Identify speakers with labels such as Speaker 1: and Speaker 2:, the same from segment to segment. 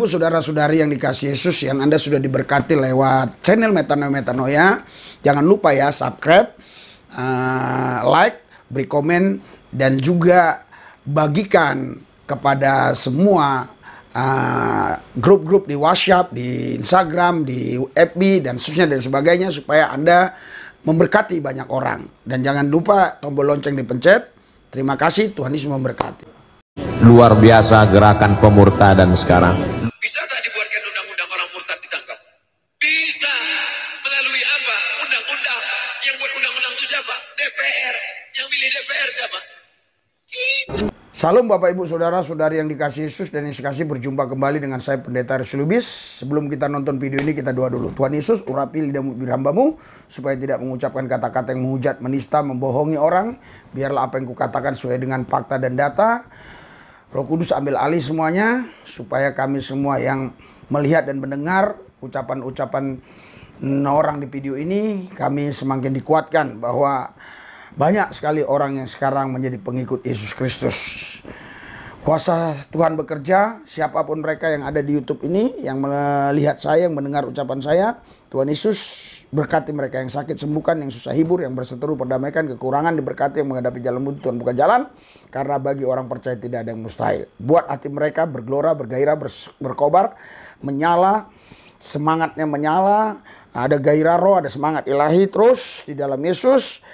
Speaker 1: Ibu, saudara-saudari yang dikasih Yesus, yang Anda sudah diberkati lewat channel Metanoia, jangan lupa ya subscribe, like, beri komen, dan juga bagikan kepada semua grup-grup di WhatsApp, di Instagram, di FB, dan seterusnya dan sebagainya, supaya Anda memberkati banyak orang. Dan jangan lupa tombol lonceng dipencet. Terima kasih, Tuhan Yesus memberkati.
Speaker 2: Luar biasa gerakan pemurtadan sekarang.
Speaker 3: Bisa tak dibuatkan undang-undang orang murtad ditangkap? Bisa. Melalui apa? Undang-undang. Yang buat undang-undang itu siapa? DPR. Yang pilih DPR siapa?
Speaker 1: Salam Bapak Ibu Saudara-saudari yang dikasih Yesus dan yang dikasih, berjumpa kembali dengan saya Pendeta Aris Lubis. Sebelum kita nonton video ini, kita doa dulu. Tuhan Yesus, urapi lidah bibir hamba-Mu supaya tidak mengucapkan kata-kata yang menghujat, menista, membohongi orang. Biarlah apa yang kukatakan sesuai dengan fakta dan data. Roh Kudus ambil alih semuanya, supaya kami semua yang melihat dan mendengar ucapan-ucapan orang di video ini, kami semakin dikuatkan bahwa banyak sekali orang yang sekarang menjadi pengikut Yesus Kristus. Kuasa Tuhan bekerja, siapapun mereka yang ada di YouTube ini, yang melihat saya, yang mendengar ucapan saya, Tuhan Yesus berkati mereka. Yang sakit sembuhkan, yang susah hibur, yang berseteru perdamaikan, kekurangan diberkati, yang menghadapi jalan buntu Tuhan buka jalan. Karena bagi orang percaya tidak ada yang mustahil. Buat hati mereka bergelora, bergairah, berkobar, menyala, semangatnya menyala, ada gairah roh, ada semangat ilahi terus di dalam Yesus.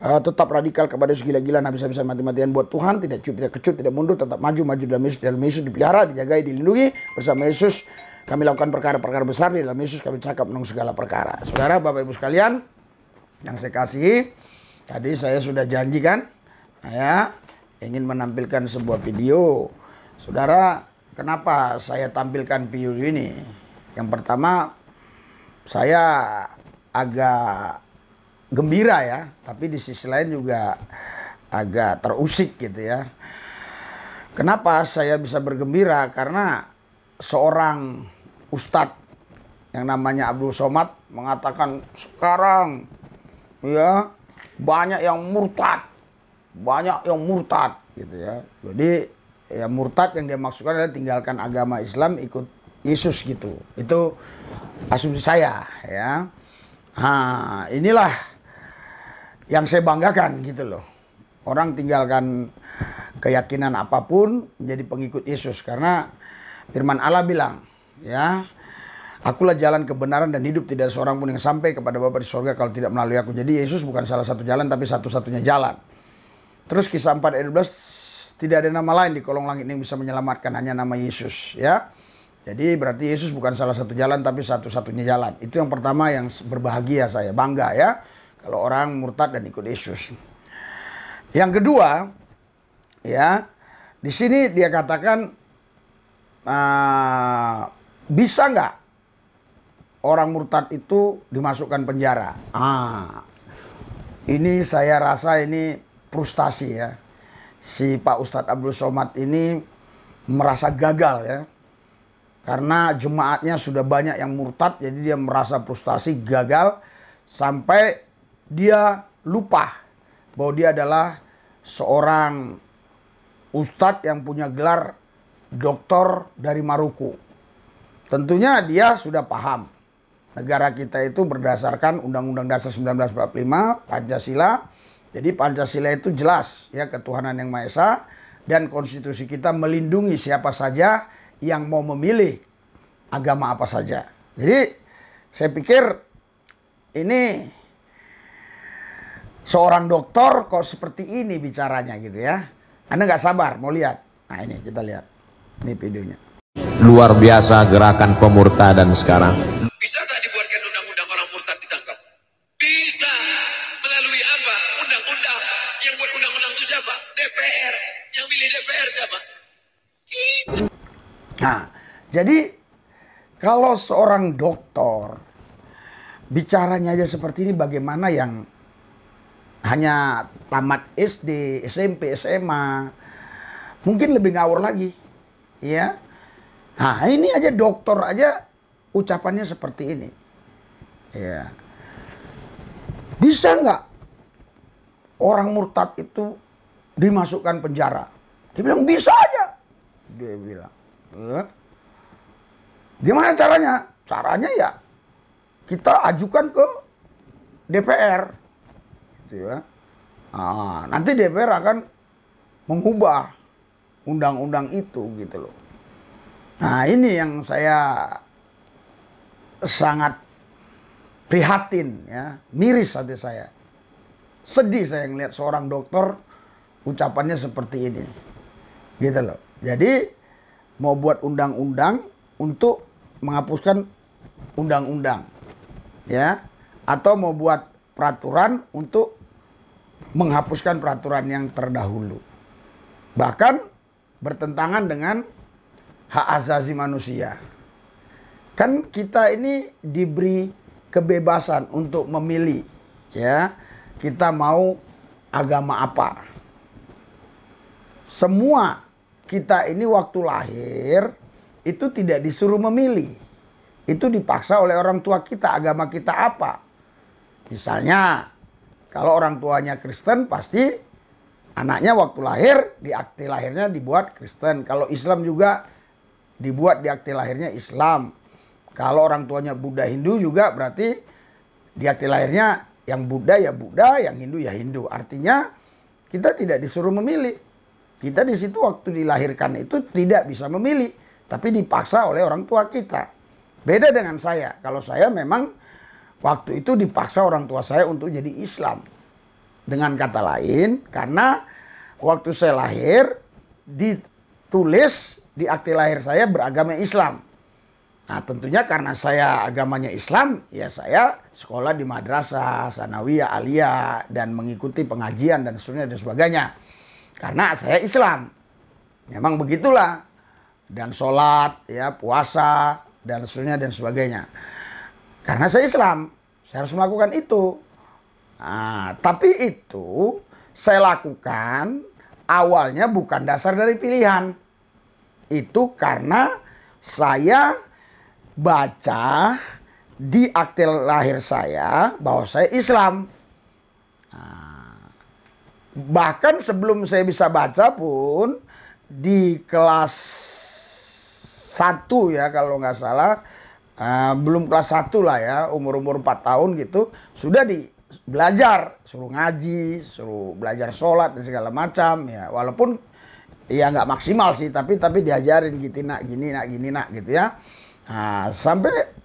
Speaker 1: Tetap radikal kepada Yesus, gila-gilaan, habis-habisan, mati-matian buat Tuhan, tidak cup, tidak kecut, tidak mundur, tetap maju dalam Yesus, dipelihara, dijagai, dilindungi bersama Yesus. Kami lakukan perkara-perkara besar di dalam Yesus, kami cakap menang segala perkara. Saudara, Bapak Ibu sekalian yang saya kasihi, tadi saya sudah janjikan saya ingin menampilkan sebuah video. Saudara, kenapa saya tampilkan video ini? Yang pertama, saya agak gembira ya, tapi di sisi lain juga agak terusik gitu ya. Kenapa saya bisa bergembira? Karena seorang ustadz yang namanya Abdul Somad mengatakan sekarang ya banyak yang murtad gitu ya. Jadi ya murtad yang dia maksudkan adalah tinggalkan agama Islam, ikut Yesus gitu. Itu asumsi saya ya. Nah, inilah yang saya banggakan gitu loh. Orang tinggalkan keyakinan apapun menjadi pengikut Yesus. Karena firman Allah bilang, ya, akulah jalan kebenaran dan hidup, tidak ada seorang pun yang sampai kepada Bapa di surga kalau tidak melalui aku. Jadi Yesus bukan salah satu jalan, tapi satu-satunya jalan. Terus kisah 4 ayat 12, tidak ada nama lain di kolong langit yang bisa menyelamatkan, hanya nama Yesus, ya. Jadi berarti Yesus bukan salah satu jalan, tapi satu-satunya jalan. Itu yang pertama yang berbahagia saya, bangga ya, kalau orang murtad dan ikut Yesus. Yang kedua, ya, di sini dia katakan, bisa nggak orang murtad itu dimasukkan penjara? Ini saya rasa ini frustasi ya. Si Pak Ustadz Abdul Somad ini merasa gagal ya. Karena jemaatnya sudah banyak yang murtad, jadi dia merasa frustasi, gagal, sampai dia lupa bahwa dia adalah seorang ustadz yang punya gelar doktor dari Maruku. Tentunya dia sudah paham negara kita itu berdasarkan Undang-Undang Dasar 1945, Pancasila. Jadi Pancasila itu jelas ya, ketuhanan yang Maha Esa, dan konstitusi kita melindungi siapa saja yang mau memilih agama apa saja. Jadi saya pikir ini seorang dokter kok seperti ini bicaranya gitu ya. Anda nggak sabar mau lihat? Nah ini kita lihat. Ini videonya.
Speaker 2: Luar biasa gerakan pemurtadan sekarang.
Speaker 3: Bisa tak dibuatkan undang-undang orang murtad ditangkap? Bisa. Melalui apa? Undang-undang. Yang buat undang-undang itu siapa? DPR. Yang pilih DPR siapa?
Speaker 1: Nah, jadi kalau seorang dokter bicaranya aja seperti ini, bagaimana yang hanya tamat SD, SMP, SMA, mungkin lebih ngawur lagi, ya. Nah, ini aja dokter aja ucapannya seperti ini, ya. Bisa nggak orang murtad itu dimasukkan penjara? Dia bilang bisa aja. Dia bilang, Gimana caranya? Caranya ya kita ajukan ke DPR. Gitu ya. Nah, nanti DPR akan mengubah undang-undang itu gitu loh. Nah, ini yang saya sangat prihatin ya, miris hati saya. Sedih saya ngelihat seorang dokter ucapannya seperti ini. Gitu loh. Jadi mau buat undang-undang untuk menghapuskan undang-undang. Ya, atau mau buat peraturan untuk menghapuskan peraturan yang terdahulu. Bahkan bertentangan dengan hak asasi manusia. Kan kita ini diberi kebebasan untuk memilih, ya. Kita mau agama apa. Semua kita ini waktu lahir itu tidak disuruh memilih. Itu dipaksa oleh orang tua kita, agama kita apa. Misalnya, kalau orang tuanya Kristen pasti anaknya waktu lahir di akte lahirnya dibuat Kristen. Kalau Islam juga dibuat di akte lahirnya Islam. Kalau orang tuanya Buddha Hindu juga berarti di akte lahirnya yang Buddha ya Buddha, yang Hindu ya Hindu. Artinya kita tidak disuruh memilih. Kita di situ waktu dilahirkan itu tidak bisa memilih, tapi dipaksa oleh orang tua kita. Beda dengan saya. Kalau saya memang waktu itu dipaksa orang tua saya untuk jadi Islam. Dengan kata lain, karena waktu saya lahir ditulis di akte lahir saya beragama Islam. Nah, tentunya karena saya agamanya Islam, ya saya sekolah di madrasah, sanawiyah, aliyah, dan mengikuti pengajian dan seterusnya dan sebagainya. Karena saya Islam. Memang begitulah. Dan sholat, ya, puasa, dan seterusnya dan sebagainya. Karena saya Islam, saya harus melakukan itu. Nah, tapi itu saya lakukan awalnya bukan dasar dari pilihan. Itu karena saya baca di akte lahir saya bahwa saya Islam. Nah, bahkan sebelum saya bisa baca pun di kelas 1 ya kalau nggak salah, belum kelas 1 lah ya, umur-umur 4 tahun gitu, sudah belajar, suruh ngaji, suruh belajar sholat dan segala macam ya. Walaupun ya nggak maksimal sih, tapi diajarin gitu, nak gini, nak gini, nak gitu ya. Nah, sampai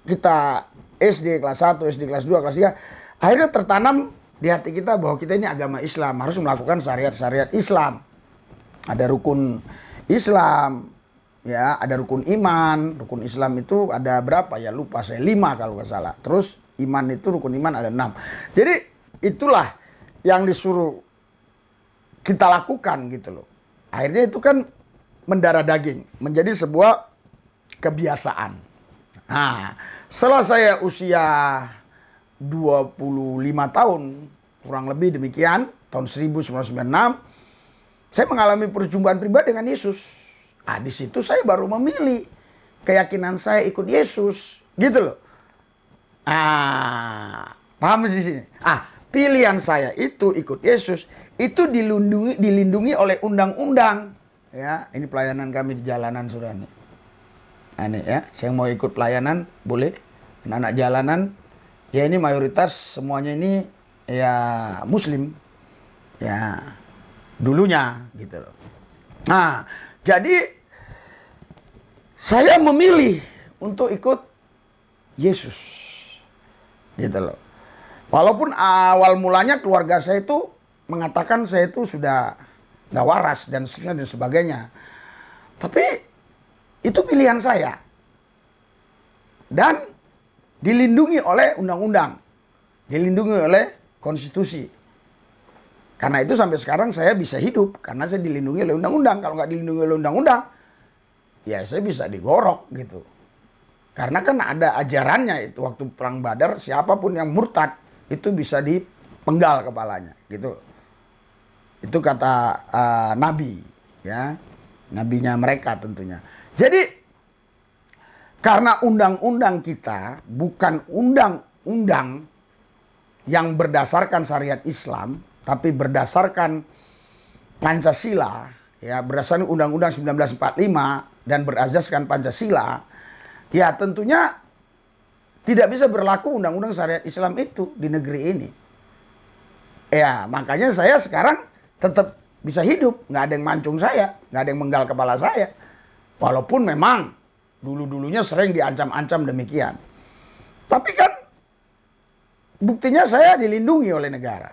Speaker 1: kita SD kelas 1, SD kelas 2, kelas 3, akhirnya tertanam di hati kita bahwa kita ini agama Islam, harus melakukan syariat-syariat Islam. Ada rukun Islam, ya, ada rukun iman. Rukun Islam itu ada berapa ya? Lupa saya, 5 kalau nggak salah. Terus iman itu, rukun iman ada 6. Jadi itulah yang disuruh kita lakukan gitu loh. Akhirnya itu kan mendarah daging, menjadi sebuah kebiasaan. Nah, setelah saya usia 25 tahun, kurang lebih demikian, tahun 1996, saya mengalami perjumpaan pribadi dengan Yesus. Ah, di situ saya baru memilih keyakinan saya ikut Yesus, gitu loh. Ah, paham di sini? Ah, pilihan saya itu ikut Yesus itu dilindungi oleh undang-undang. Ya, ini pelayanan kami di jalanan sudah nih. Nah, ini ya, saya mau ikut pelayanan boleh. Anak-anak jalanan, ya ini mayoritas semuanya ini ya Muslim, ya dulunya gitu loh. Nah, jadi saya memilih untuk ikut Yesus, gitu loh. Walaupun awal mulanya keluarga saya itu mengatakan saya itu sudah nggak waras dan seterusnya dan sebagainya, tapi itu pilihan saya dan dilindungi oleh undang-undang, dilindungi oleh konstitusi. Karena itu sampai sekarang saya bisa hidup karena saya dilindungi oleh undang-undang. Kalau nggak dilindungi oleh undang-undang, ya saya bisa digorok gitu. Karena kan ada ajarannya itu waktu perang Badar, siapapun yang murtad itu bisa dipenggal kepalanya gitu. Itu kata Nabi, ya, nabinya mereka tentunya. Jadi karena undang-undang kita bukan undang-undang yang berdasarkan syariat Islam, tapi berdasarkan Pancasila, ya, berdasarkan Undang-Undang 1945 dan berasaskan Pancasila, ya tentunya tidak bisa berlaku undang-undang syariat Islam itu di negeri ini. Ya, makanya saya sekarang tetap bisa hidup. Nggak ada yang mancung saya, nggak ada yang menggal kepala saya. Walaupun memang dulu-dulunya sering diancam-ancam demikian. Tapi kan buktinya saya dilindungi oleh negara.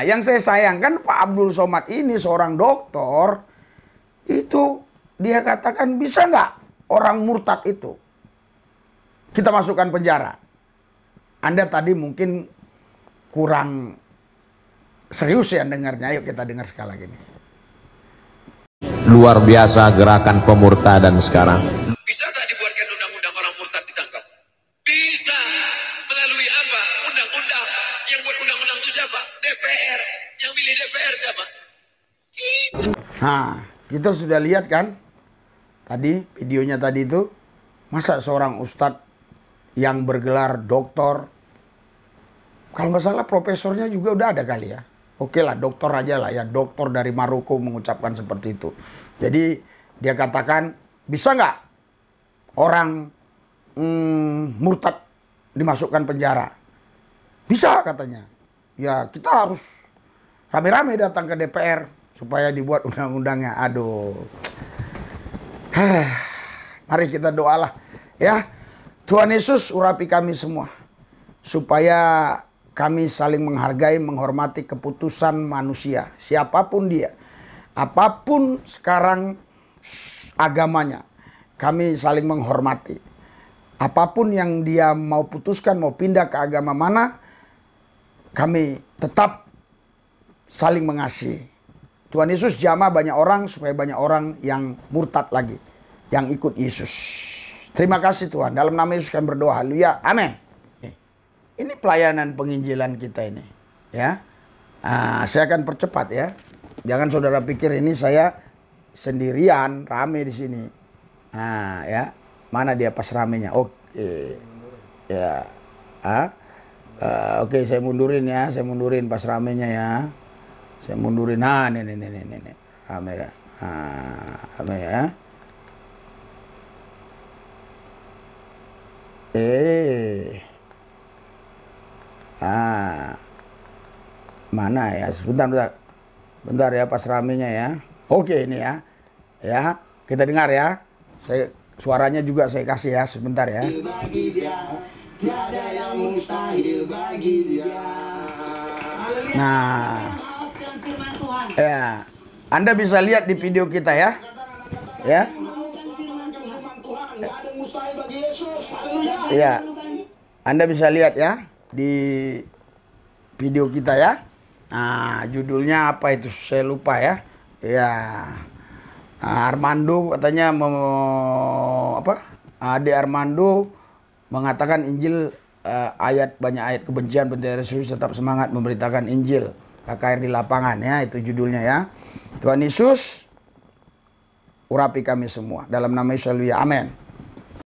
Speaker 1: Yang saya sayangkan Pak Abdul Somad ini seorang dokter, itu dia katakan bisa nggak orang murtad itu kita masukkan penjara. Anda tadi mungkin kurang serius ya dengarnya. Ayo kita dengar sekali lagi nih.
Speaker 2: Luar biasa gerakan pemurtadan sekarang.
Speaker 3: Bisa nggak dibuatkan undang-undang orang murtad ditangkap? Bisa. Melalui apa? Undang-undang. Yang buat undang-undang itu siapa? DPR. Yang pilih DPR siapa?
Speaker 1: Nah, kita sudah lihat kan tadi videonya tadi itu. Masa seorang ustadz yang bergelar doktor, kalau nggak salah profesornya juga udah ada kali ya. Oke lah, doktor aja lah ya, doktor dari Maroko mengucapkan seperti itu. Jadi dia katakan, bisa nggak orang murtad dimasukkan penjara? Bisa katanya. Ya kita harus rame-rame datang ke DPR supaya dibuat undang-undangnya. Aduh. Mari kita doalah ya. Tuhan Yesus urapi kami semua supaya kami saling menghargai, menghormati keputusan manusia, siapapun dia, apapun sekarang agamanya, kami saling menghormati. Apapun yang dia mau putuskan, mau pindah ke agama mana, kami tetap saling mengasihi. Tuhan Yesus jamah banyak orang supaya banyak orang yang murtad lagi, yang ikut Yesus. Terima kasih Tuhan. Dalam nama Yesus kami berdoa. Haleluya. Amin. Ini pelayanan penginjilan kita ini. Ya. Saya akan percepat ya. Jangan saudara pikir ini saya sendirian, rame di sini. Ya. Mana dia pas ramenya? Oke. Ya. Oke, saya mundurin ya. Saya mundurin pas ramenya ya. Saya mundurin. Nih. Rame ya. Rame ya. Mana ya? Bentar ya pas ramenya ya. Oke ini ya. Ya, kita dengar ya. Suaranya juga saya kasih ya sebentar ya. Bagi dia, tiada yang mustahil bagi dia. Nah. Ya. Anda bisa lihat di video kita ya. Ya. Iya, Anda bisa lihat ya di video kita ya. Judulnya apa itu saya lupa ya. Ya, Armando katanya Ade Armando mengatakan Injil banyak ayat kebencian, bendera Yesus tetap semangat memberitakan Injil. KKR di lapangan ya, itu judulnya ya. Tuhan Yesus urapi kami semua dalam nama Yesus. Haleluya. Amin.